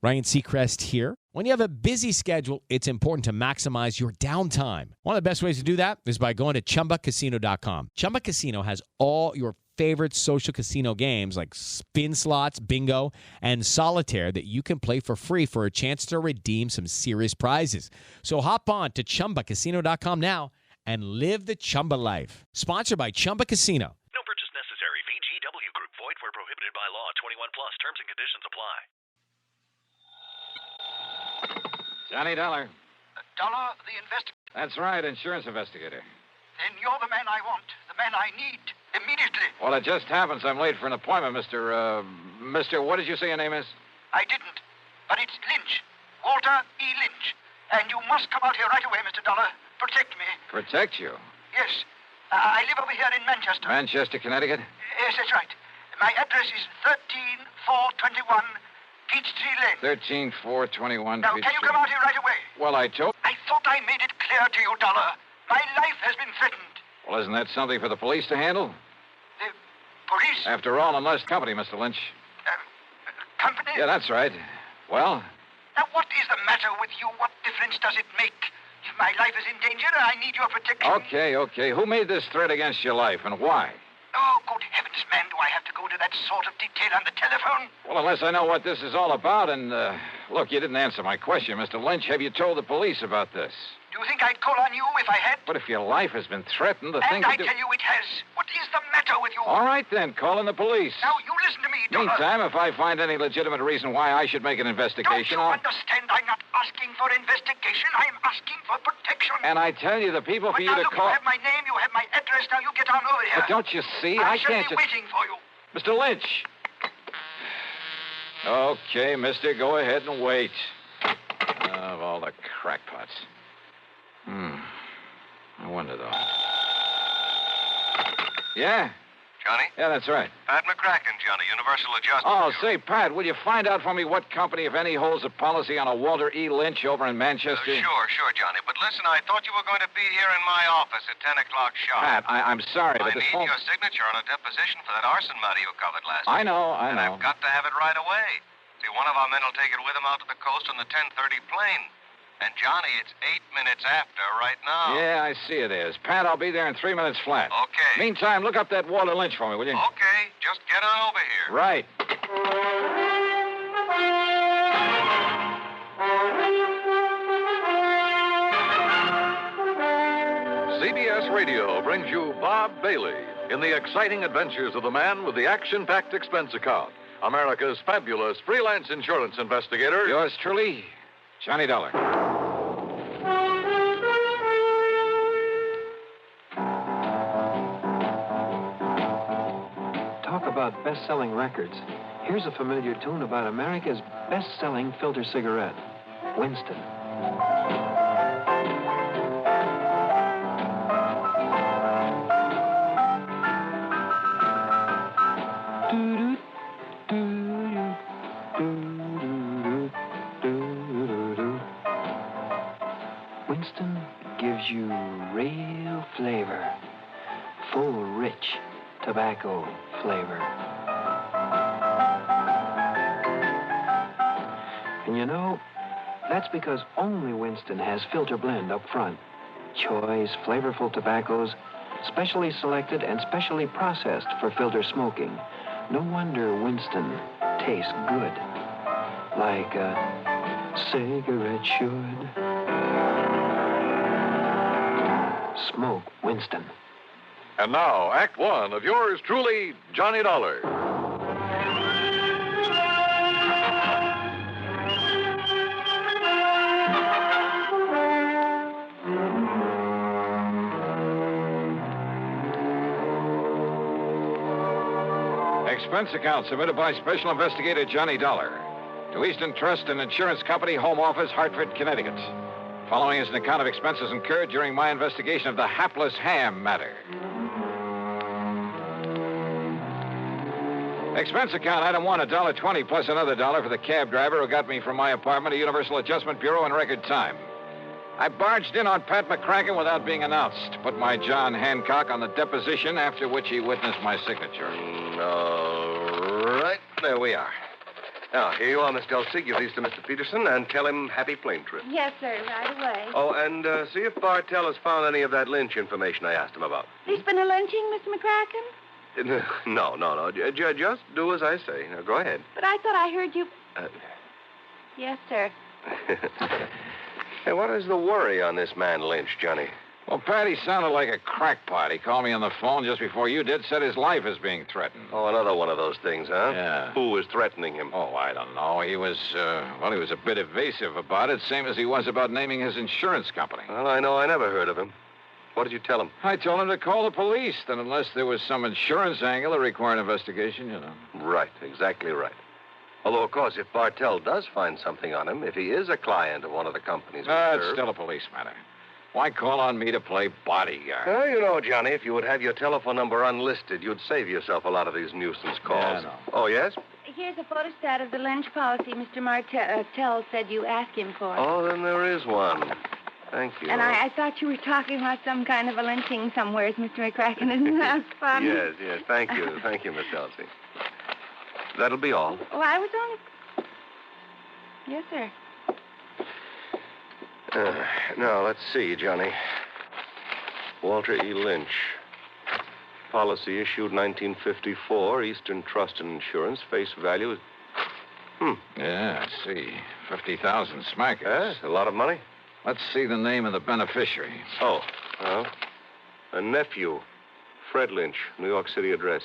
Ryan Seacrest here. When you have a busy schedule, it's important to maximize your downtime. One of the best ways to do that is by going to ChumbaCasino.com. Chumba Casino has all your favorite social casino games like spin slots, bingo, and solitaire that you can play for free for a chance to redeem some serious prizes. So hop on to ChumbaCasino.com now and live the Chumba life. Sponsored by Chumba Casino. No purchase necessary. VGW Group. Void where prohibited by law. 21 plus. Terms and conditions apply. Johnny Dollar. Dollar, the investigator. That's right, insurance investigator. Then you're the man I want, the man I need, immediately. Well, it just happens I'm late for an appointment, Mr. What did you say your name is? I didn't, but it's Lynch. Walter E. Lynch. And you must come out here right away, Mr. Dollar. Protect me. Protect you? Yes. I live over here in Manchester. Manchester, Connecticut? Yes, that's right. My address is 13421 Peachtree Lane. 13421 Now, can you come out here right away? Well, I thought I made it clear to you, Dollar. My life has been threatened. Well, isn't that something for the police to handle? The police? After all, unless company, Mr. Lynch. Company? Yeah, that's right. Well? Now, what is the matter with you? What difference does it make? If my life is in danger, I need your protection. Okay. Who made this threat against your life, and why? Oh, good heavens, man, do I have to go to that sort of detail on the telephone? Well, unless I know what this is all about, and, look, you didn't answer my question, Mr. Lynch. Have you told the police about this? Do you think I'd call on you if I had? But if your life has been threatened, the thing And I tell you it has. What is the matter with you? All right, then, call in the police. Now, you listen to me, Dollar. Meantime, if I find any legitimate reason why I should make an investigation, Don't you understand? I'm not asking for investigation. I'm asking for protection. And I tell you, the people for you to call... You have my name, you have my address. Now you get on over here. But don't you see? I shall can't be just... waiting for you. Mr. Lynch. Okay, mister, go ahead and wait. Of all the crackpots. I wonder, though. Yeah? Johnny? Yeah, that's right. Pat McCracken, Johnny, Universal Adjustment. Oh, say, Pat, will you find out for me what company, if any, holds a policy on a Walter E. Lynch over in Manchester? Sure, Johnny. But listen, I thought you were going to be here in my office at 10 o'clock sharp. Pat, I'm sorry, but I need your signature on a deposition for that arson matter you covered last I week. know. And I've got to have it right away. See, one of our men will take it with him out to the coast on the 10:30 plane. And, Johnny, it's 8 minutes after right now. Yeah, I see it is. Pat, I'll be there in 3 minutes flat. Okay. Meantime, look up that Walter Lynch for me, will you? Okay, just get on over here. Right. CBS Radio brings you Bob Bailey in the exciting adventures of the man with the action-packed expense account, America's fabulous freelance insurance investigator. Yours truly, Johnny Dollar. Talk about best-selling records. Here's a familiar tune about America's best-selling filter cigarette, Winston. Winston gives you real flavor, full, rich tobacco flavor. And you know, that's because only Winston has filter blend up front. Choice, flavorful tobaccos, specially selected and specially processed for filter smoking. No wonder Winston tastes good, like a cigarette should. Smoke Winston. And now, Act One of yours truly, Johnny Dollar. Expense account submitted by Special Investigator Johnny Dollar to Eastern Trust and Insurance Company, Home Office, Hartford, Connecticut. Following is an account of expenses incurred during my investigation of the Hapless ham matter. Expense account item one, $1.20 plus another $1 for the cab driver who got me from my apartment to Universal Adjustment Bureau in record time. I barged in on Pat McCracken without being announced. Put my John Hancock on the deposition, after which he witnessed my signature. All right, there we are. Now, here you are, Miss Delsey. Give these to Mr. Peterson and tell him happy plane trip. Yes, sir, right away. Oh, and see if Bartell has found any of that lynch information I asked him about. There's been a lynching, Mr. McCracken? No. Just do as I say. Now, go ahead. But I thought I heard you... Yes, sir. Hey, what is the worry on this man Lynch, Johnny? Well, Pat, he sounded like a crackpot. He called me on the phone just before you did, said his life is being threatened. Oh, another one of those things, huh? Yeah. Who was threatening him? Oh, I don't know. He was a bit evasive about it, same as he was about naming his insurance company. Well, I know I never heard of him. What did you tell him? I told him to call the police, that unless there was some insurance angle that required investigation, you know. Right, exactly right. Although, of course, if Bartell does find something on him, if he is a client of one of the companies we It's serve... still a police matter. Why call on me to play bodyguard? Well, you know, Johnny, if you would have your telephone number unlisted, you'd save yourself a lot of these nuisance calls. Yeah, I know. Oh, yes? Here's a photostat of the lynch policy Mr. Martell said you asked him for. Oh, then there is one. Thank you. And I thought you were talking about some kind of a lynching somewhere, Mr. McCracken. Isn't that fun? Yes. Thank you. Thank you, Miss Delsey. That'll be all. Oh, I was only... Yes, sir. Now, let's see, Johnny. Walter E. Lynch. Policy issued 1954, Eastern Trust and Insurance, face value... Yeah, I see. 50,000 smackers. Yes, a lot of money. Let's see the name of the beneficiary. Oh, well, a nephew, Fred Lynch, New York City address.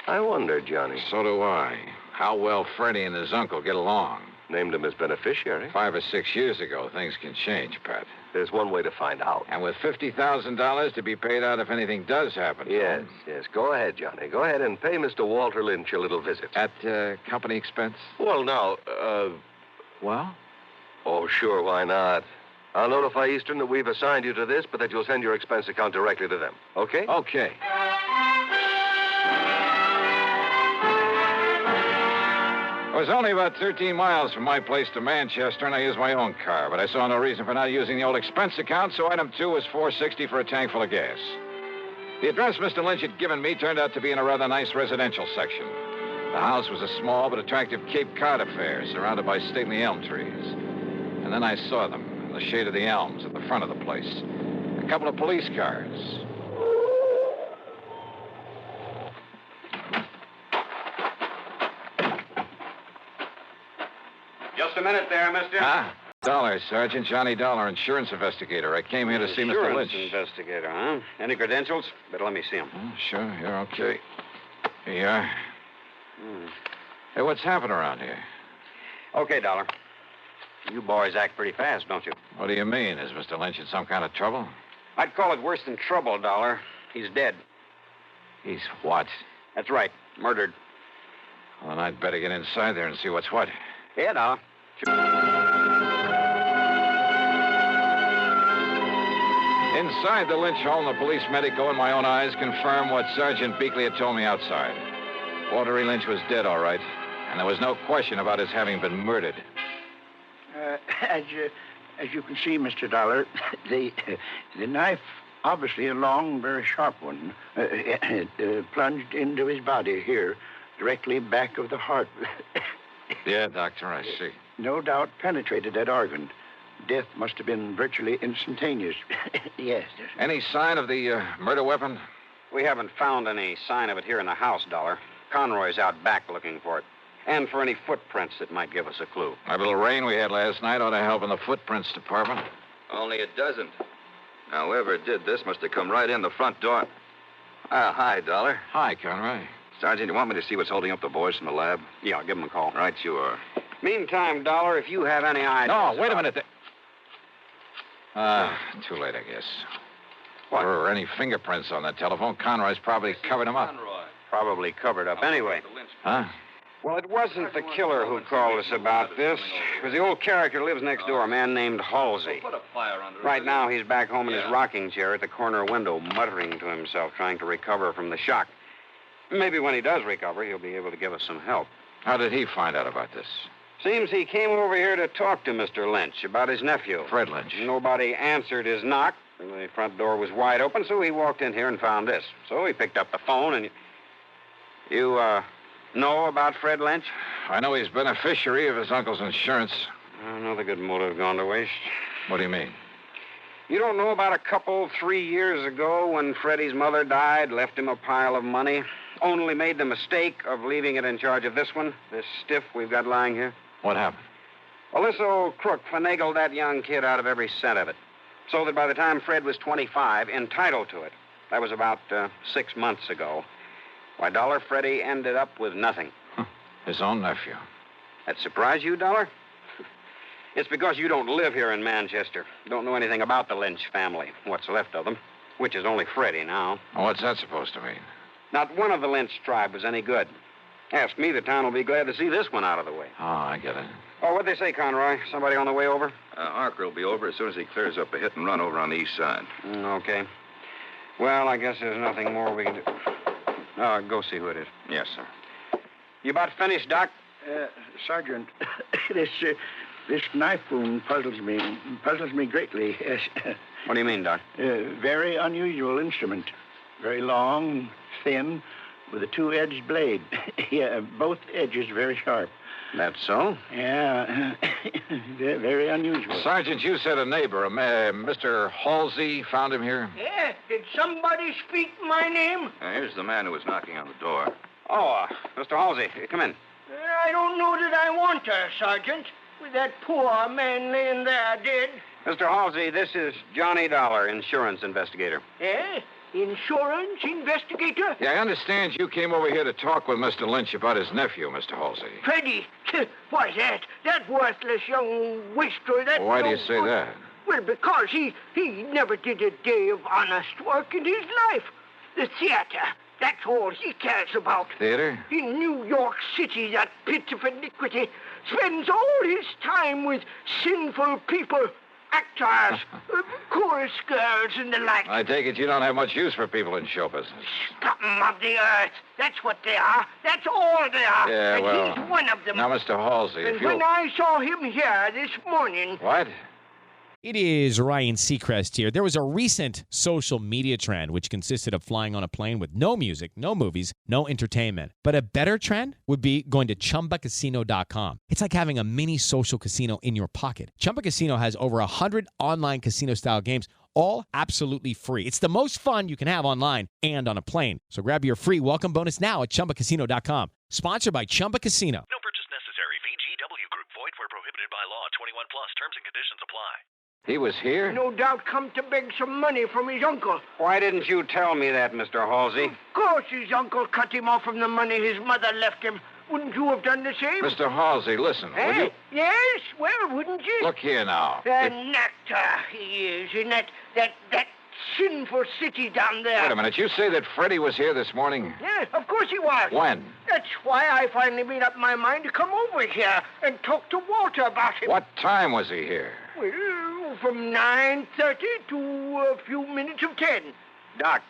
I wonder, Johnny. So do I. How well Freddie and his uncle get along. Named him as beneficiary. 5 or 6 years ago, things can change, Pat. There's one way to find out. And with $50,000 to be paid out if anything does happen. to him. Yes. Go ahead, Johnny. Go ahead and pay Mr. Walter Lynch a little visit. At company expense? Well, now, Well? Oh, sure, why not? I'll notify Eastern that we've assigned you to this, but that you'll send your expense account directly to them. Okay? Okay. It was only about 13 miles from my place to Manchester, and I used my own car, but I saw no reason for not using the old expense account, so item 2 was $4.60 for a tank full of gas. The address Mr. Lynch had given me turned out to be in a rather nice residential section. The house was a small but attractive Cape Cod affair, surrounded by stately elm trees. And then I saw them, in the shade of the elms at the front of the place. A couple of police cars. Just a minute there, mister. Huh? Dollar, Sergeant. Johnny Dollar, insurance investigator. I came here to see Mr. Lynch. Investigator, huh? Any credentials? Better let me see them. Sure, you're okay. Here you are. Hey, what's happened around here? Okay, Dollar. You boys act pretty fast, don't you? What do you mean? Is Mr. Lynch in some kind of trouble? I'd call it worse than trouble, Dollar. He's dead. He's what? That's right. Murdered. Well, then I'd better get inside there and see what's what. Yeah, Dollar. Inside the Lynch home, the police medico and my own eyes confirmed what Sergeant Beakley had told me outside. Walter E. Lynch was dead, all right, and there was no question about his having been murdered. As you can see, Mr. Dollar, the knife, obviously a long, very sharp one, plunged into his body here, directly back of the heart. Yeah, Doctor, I see. No doubt penetrated that organ. Death must have been virtually instantaneous. Yes. Any sign of the murder weapon? We haven't found any sign of it here in the house, Dollar. Conroy's out back looking for it. And for any footprints that might give us a clue. That little rain we had last night ought to help in the footprints department. Only it doesn't. Now, whoever did this must have come right in the front door. Hi, Dollar. Hi, Conroy. Sergeant, you want me to see what's holding up the boys from the lab? Yeah, I'll give him a call. Right, you are. Meantime, Dollar, if you have any ideas... No, wait a minute. Too late, I guess. What? If there were any fingerprints on that telephone, Conroy's probably covered them up. Probably covered up anyway. Huh? Well, it wasn't the killer who called us about this. It was the old character who lives next door, a man named Halsey. Right now, he's back home in his rocking chair at the corner window, muttering to himself, trying to recover from the shock. Maybe when he does recover, he'll be able to give us some help. How did he find out about this? Seems he came over here to talk to Mr. Lynch about his nephew. Fred Lynch. Nobody answered his knock. The front door was wide open, so he walked in here and found this. So he picked up the phone and... You Know about Fred Lynch? I know he's beneficiary of his uncle's insurance. Another good motive gone to waste. What do you mean? You don't know about a couple 3 years ago when Freddie's mother died, left him a pile of money, only made the mistake of leaving it in charge of this one, this stiff we've got lying here? What happened? Well, this old crook finagled that young kid out of every cent of it, so that by the time Fred was 25, entitled to it. That was about 6 months ago. Why, Dollar, Freddie ended up with nothing. His own nephew. That surprise you, Dollar? It's because you don't live here in Manchester. Don't know anything about the Lynch family, what's left of them, which is only Freddie now. What's that supposed to mean? Not one of the Lynch tribe was any good. Ask me, the town will be glad to see this one out of the way. Oh, I get it. Oh, what'd they say, Conroy? Somebody on the way over? Archer will be over as soon as he clears up a hit and run over on the east side. Okay. Well, I guess there's nothing more we can do. Go see who it is. Yes, sir. You about finished, Doc? Sergeant, this knife wound puzzles me greatly. Yes. What do you mean, Doc? Very unusual instrument. Very long, thin, with a two-edged blade. Yeah, both edges very sharp. That's so? Yeah, very unusual. Sergeant, you said a neighbor, Mr. Halsey, found him here? Yeah, did somebody speak my name? Here's the man who was knocking on the door. Oh, Mr. Halsey, come in. I don't know that I want her, Sergeant. With that poor man laying there dead. Mr. Halsey, this is Johnny Dollar, insurance investigator. Eh? Insurance investigator? Yeah, I understand you came over here to talk with Mr. Lynch about his nephew, Mr. Halsey. Freddie, why's that? That worthless young waster, that... Why do you say that? Well, because he never did a day of honest work in his life. The theater, that's all he cares about. Theater? In New York City, that pit of iniquity spends all his time with sinful people, actors, chorus girls, and the like. I take it you don't have much use for people in show business. Scum of the earth. That's what they are. That's all they are. Yeah, and well... he's one of them. Now, Mr. Halsey, And if you... when I saw him here this morning... What? It is Ryan Seacrest here. There was a recent social media trend which consisted of flying on a plane with no music, no movies, no entertainment. But a better trend would be going to ChumbaCasino.com. It's like having a mini social casino in your pocket. Chumba Casino has over 100 online casino-style games, all absolutely free. It's the most fun you can have online and on a plane. So grab your free welcome bonus now at ChumbaCasino.com. Sponsored by Chumba Casino. No purchase necessary. VGW Group. Void where prohibited by law. 21 plus. Terms and conditions apply. He was here? No doubt come to beg some money from his uncle. Why didn't you tell me that, Mr. Halsey? Of course his uncle cut him off from the money his mother left him. Wouldn't you have done the same? Mr. Halsey, listen, will you... Yes, well, wouldn't you? Look here now. An actor he is in that sinful city down there. Wait a minute. You say that Freddie was here this morning? Yeah, of course he was. When? That's why I finally made up my mind to come over here and talk to Walter about him. What time was he here? Well, from 9:30 to a few minutes of 10. Doc,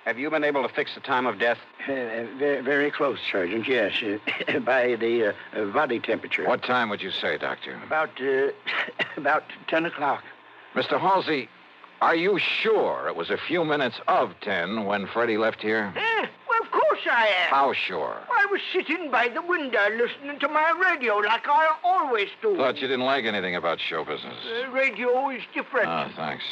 have you been able to fix the time of death? Very, very close, Sergeant, yes. By the body temperature. What time would you say, Doctor? About 10 o'clock. Mr. Halsey, are you sure it was a few minutes of 10 when Freddie left here? Well, of course I am. How sure? I was sitting by the window listening to my radio like I always do. Thought you didn't like anything about show business. Radio is different. Oh, thanks.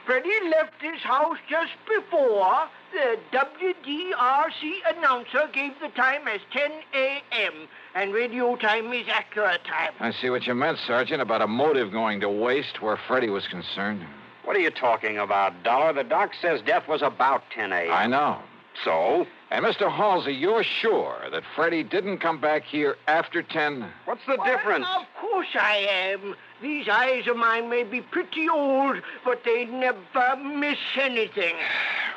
Freddie left his house just before the WDRC announcer gave the time as 10 a.m., and radio time is accurate time. I see what you meant, Sergeant, about a motive going to waste where Freddie was concerned. What are you talking about, Dollar? The doc says death was about 10 a.m. I know. So? And Mr. Halsey, you're sure that Freddie didn't come back here after 10? What's the difference? Of course I am. These eyes of mine may be pretty old, but they never miss anything.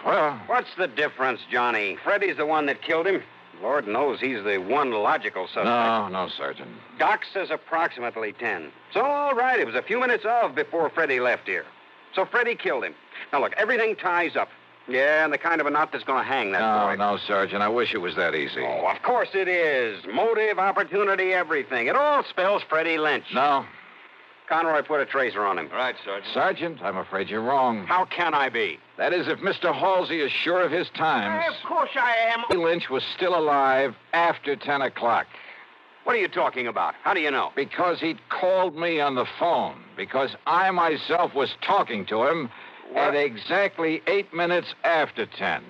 Well... What's the difference, Johnny? Freddie's the one that killed him. Lord knows he's the one logical suspect. No, Sergeant. Doc says approximately 10. So, all right, it was a few minutes of before Freddie left here. So Freddie killed him. Now, look, everything ties up. Yeah, and the kind of a knot that's going to hang that boy. No, Sergeant. I wish it was that easy. Oh, of course it is. Motive, opportunity, everything. It all spells Freddie Lynch. No. Conroy, put a tracer on him. Right, Sergeant. Sergeant, I'm afraid you're wrong. How can I be? That is, if Mr. Halsey is sure of his times. Of course I am. Lynch was still alive after 10 o'clock. What are you talking about? How do you know? Because he'd called me on the phone. Because I myself was talking to him at exactly 8 minutes after 10.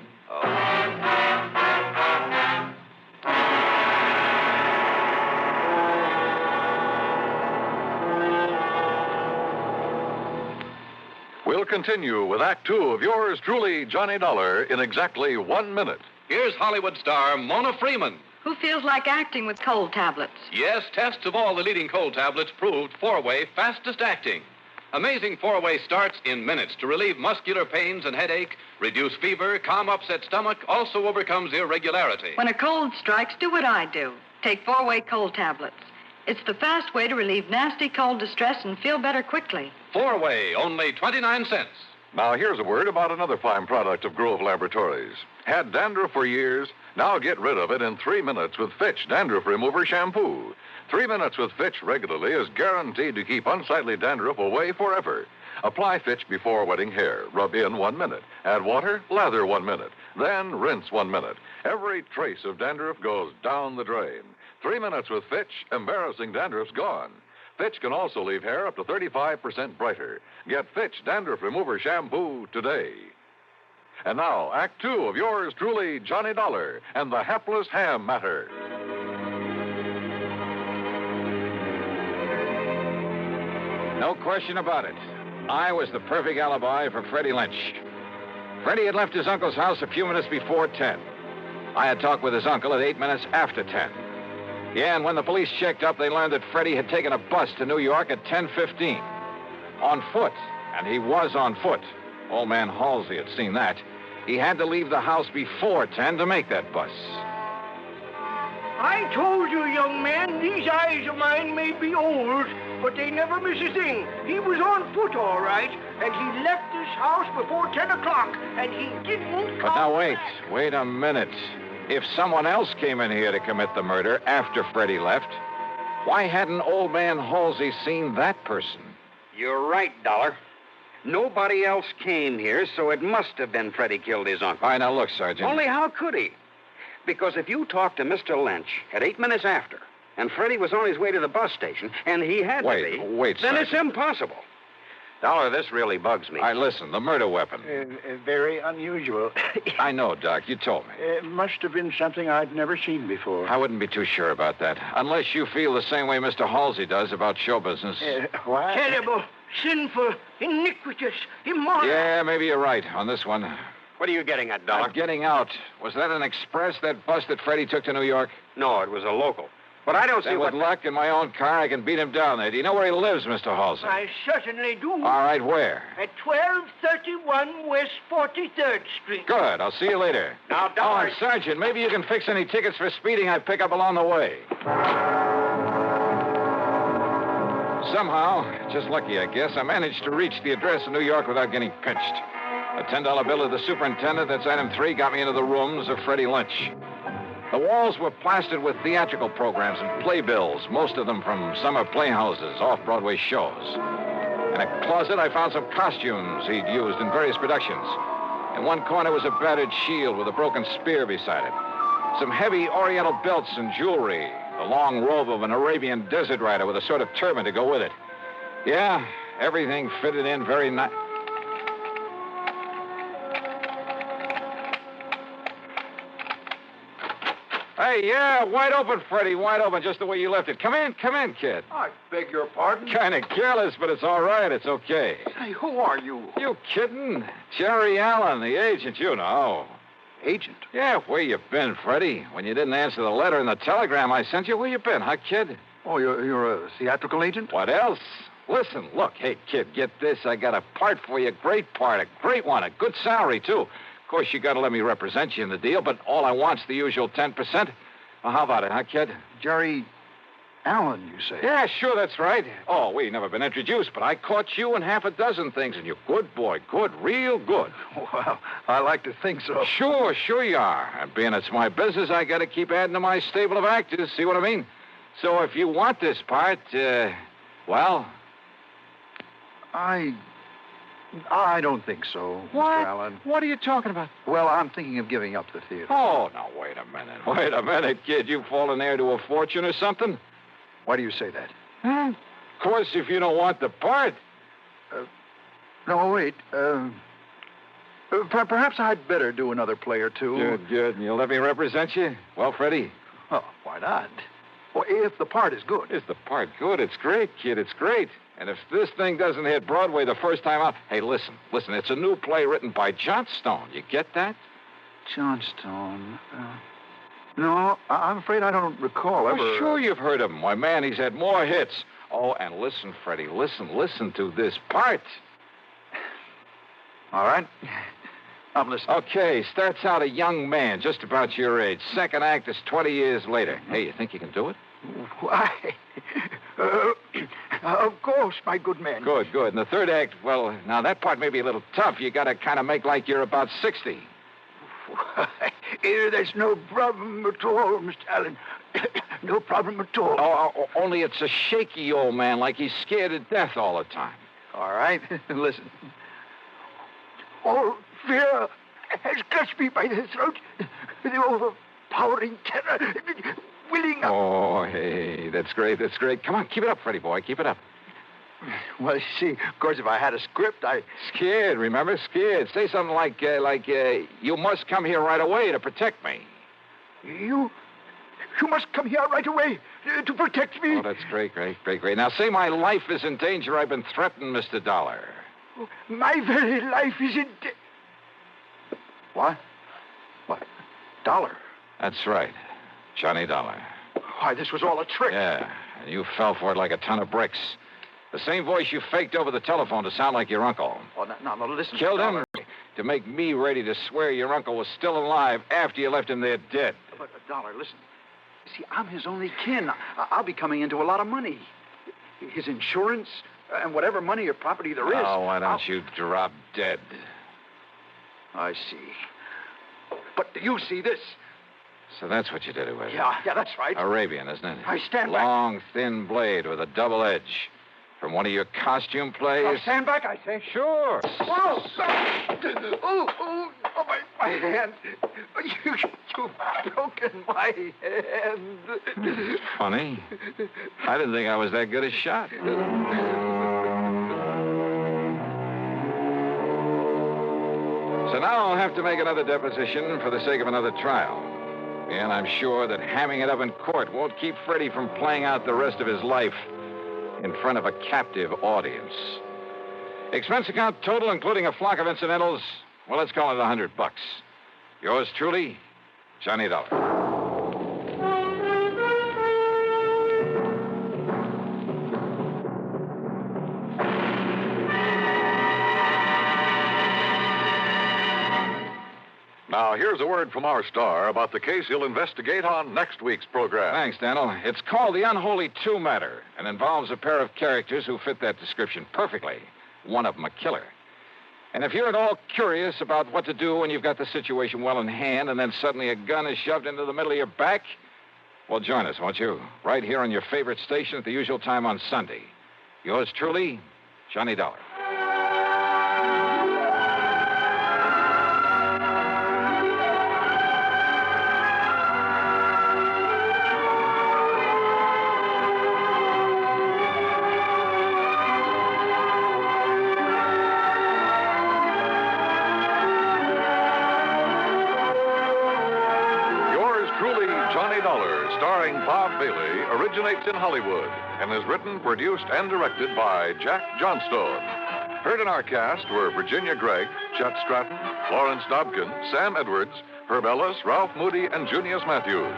We'll continue with Act Two of yours truly, Johnny Dollar, in exactly 1 minute. Here's Hollywood star Mona Freeman. Who feels like acting with cold tablets? Yes, tests of all the leading cold tablets proved 4-way fastest acting. Amazing 4-way starts in minutes to relieve muscular pains and headache, reduce fever, calm upset stomach, also overcomes irregularity. When a cold strikes, do what I do. Take 4-way cold tablets. It's the fast way to relieve nasty cold distress and feel better quickly. 4-way, only 29 cents. Now, here's a word about another fine product of Grove Laboratories. Had dandruff for years? Now get rid of it in 3 minutes with Fitch Dandruff Remover Shampoo. 3 minutes with Fitch regularly is guaranteed to keep unsightly dandruff away forever. Apply Fitch before wetting hair. Rub in 1 minute. Add water, lather 1 minute. Then rinse 1 minute. Every trace of dandruff goes down the drain. 3 minutes with Fitch, embarrassing dandruff's gone. Fitch can also leave hair up to 35% brighter. Get Fitch Dandruff Remover Shampoo today. And now, Act Two of yours truly, Johnny Dollar, and the Hapless Ham Matter. No question about it. I was the perfect alibi for Freddie Lynch. Freddie had left his uncle's house a few minutes before 10. I had talked with his uncle at 8 minutes after 10. Yeah, and when the police checked up, they learned that Freddie had taken a bus to New York at 10:15. On foot, and he was on foot. Old man Halsey had seen that. He had to leave the house before 10 to make that bus. I told you, young man, these eyes of mine may be old, but they never miss a thing. He was on foot, all right, and he left this house before 10 o'clock, and he didn't come But now back. wait a minute. If someone else came in here to commit the murder after Freddie left, why hadn't old man Halsey seen that person? You're right, Dollar. Nobody else came here, so it must have been Freddie killed his uncle. All right, now look, Sergeant. Only how could he? Because if you talked to Mr. Lynch at 8 minutes after, and Freddie was on his way to the bus station, and he had to be... Wait, then Sergeant. it's impossible. Dollar, this really bugs me. All right, listen, the murder weapon. Very unusual. I know, Doc. You told me. It must have been something I'd never seen before. I wouldn't be too sure about that. Unless you feel the same way Mr. Halsey does about show business. Why? Terrible, sinful, iniquitous, immoral. Yeah, maybe you're right on this one. What are you getting at, Dollar? I'm getting out. Was that an express, that bus that Freddie took to New York? No, it was a local. But I don't see Then what... with luck in my own car, I can beat him down there. Do you know where he lives, Mr. Halsey? I certainly do. All right, where? At 1231 West 43rd Street. Good. I'll see you later. Now, Oh, Dollar... and Sergeant, maybe you can fix any tickets for speeding I pick up along the way. Somehow, just lucky, I guess, I managed to reach the address in New York without getting pinched. A $10 bill of the superintendent, that's item 3, got me into the rooms of Freddie Lynch. The walls were plastered with theatrical programs and playbills, most of them from summer playhouses, off-Broadway shows. In a closet, I found some costumes he'd used in various productions. In one corner was a battered shield with a broken spear beside it. Some heavy oriental belts and jewelry. The long robe of an Arabian desert rider with a sort of turban to go with it. Yeah, everything fitted in very nice. Hey, yeah, wide open, Freddie, wide open, just the way you left it. Come in, kid. I beg your pardon? Kind of careless, but it's all right. It's okay. Hey, who are you? You kidding? Jerry Allen, the agent, you know. Agent? Yeah, where you been, Freddie? When you didn't answer the letter and the telegram I sent you, where you been, huh, kid? Oh, you're a theatrical agent? What else? Listen, look, hey, kid, get this. I got a part for you, great part, a great one, a good salary, too. Of course, you got to let me represent you in the deal, but all I want's the usual 10%. Well, how about it, huh, kid? Jerry Allen, you say? Yeah, sure, that's right. Oh, we never been introduced, but I caught you in half a dozen things, and you're good, boy, good, real good. Well, I like to think so. Sure you are. And being it's my business, I got to keep adding to my stable of actors, see what I mean? So if you want this part, well, I don't think so, What? Mr. Allen. What are you talking about? Well, I'm thinking of giving up the theater. Oh, now, wait a minute. Wait a minute, kid. You've fallen heir to a fortune or something? Why do you say that? Huh? Of course, if you don't want the part. No, wait. Perhaps I'd better do another play or two. Good. And you'll let me represent you? Well, Freddie? Oh, why not? Well, if the part is good. Is the part good? It's great, kid. It's great. And if this thing doesn't hit Broadway the first time out... Hey, listen. It's a new play written by Johnstone. You get that? Johnstone? No, I'm afraid I don't recall ever... Oh, sure you've heard of him. Why, man, he's had more hits. Oh, and listen, Freddie. Listen to this part. All right. I'm listening. Okay, starts out a young man, just about your age. Second act is 20 years later. Hey, you think you can do it? Why? Of course, my good man. Good. And the third act, well, now that part may be a little tough. You got to kind of make like you're about 60. Why, there's no problem at all, Mr. Allen. No problem at all. Oh, only it's a shaky old man, like he's scared to death all the time. All right. Listen. All fear has clutched me by the throat. The overpowering terror, willing up. Oh, hey, that's great. Come on, keep it up, Freddie boy. Keep it up. Well, you see, of course, if I had a script, Scared, remember? Scared. Say something like, you must come here right away to protect me. You must come here right away to protect me. Oh, that's great. Now, say my life is in danger. I've been threatened, Mr. Dollar. My very life is in What? Dollar? That's right. Johnny Dollar. Why, this was all a trick. Yeah, and you fell for it like a ton of bricks. The same voice you faked over the telephone to sound like your uncle. Oh, no, listen. Killed Dollar. him to make me ready to swear your uncle was still alive after you left him there dead. But, Dollar, listen. See, I'm his only kin. I'll be coming into a lot of money. His insurance and whatever money or property there is. Oh, why don't you drop dead? I see. But do you see this? So that's what you did it with. Yeah, that's right. Arabian, isn't it? I stand back. Long, thin blade with a double edge. From one of your costume plays? Now stand back, I say. Sure. Oh, my hand. You've broken my hand. Funny. I didn't think I was that good a shot. So now I'll have to make another deposition for the sake of another trial. And I'm sure that hamming it up in court won't keep Freddie from playing out the rest of his life in front of a captive audience. Expense account total, including a flock of incidentals, well, let's call it $100. Yours truly, Johnny Dollar. Now, here's a word from our star about the case he'll investigate on next week's program. Thanks, Daniel. It's called The Unholy Two Matter and involves a pair of characters who fit that description perfectly. One of them a killer. And if you're at all curious about what to do when you've got the situation well in hand and then suddenly a gun is shoved into the middle of your back, well, join us, won't you? Right here on your favorite station at the usual time on Sunday. Yours truly, Johnny Dollar. Starring Bob Bailey, originates in Hollywood and is written, produced, and directed by Jack Johnstone. Heard in our cast were Virginia Gregg, Chet Stratton, Florence Dobkin, Sam Edwards, Herb Ellis, Ralph Moody, and Junius Matthews.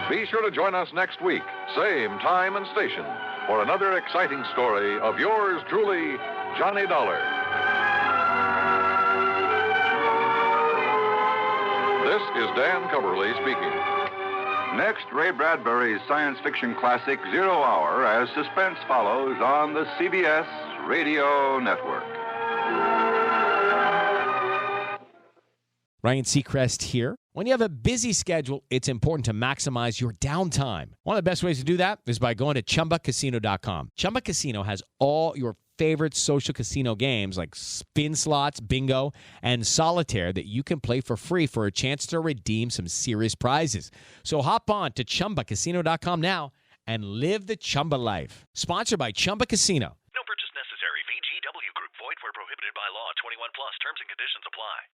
Be sure to join us next week, same time and station, for another exciting story of yours truly, Johnny Dollar. This is Dan Coverly speaking. Next, Ray Bradbury's science fiction classic, 0 Hour, as suspense follows on the CBS Radio Network. Ryan Seacrest here. When you have a busy schedule, it's important to maximize your downtime. One of the best ways to do that is by going to ChumbaCasino.com. Chumba Casino has all your favorite social casino games like spin slots, bingo, and solitaire that you can play for free for a chance to redeem some serious prizes. So hop on to ChumbaCasino.com now and live the Chumba life. Sponsored by Chumba Casino. No purchase necessary. VGW Group. Void where prohibited by law. 21 plus. Terms and conditions apply.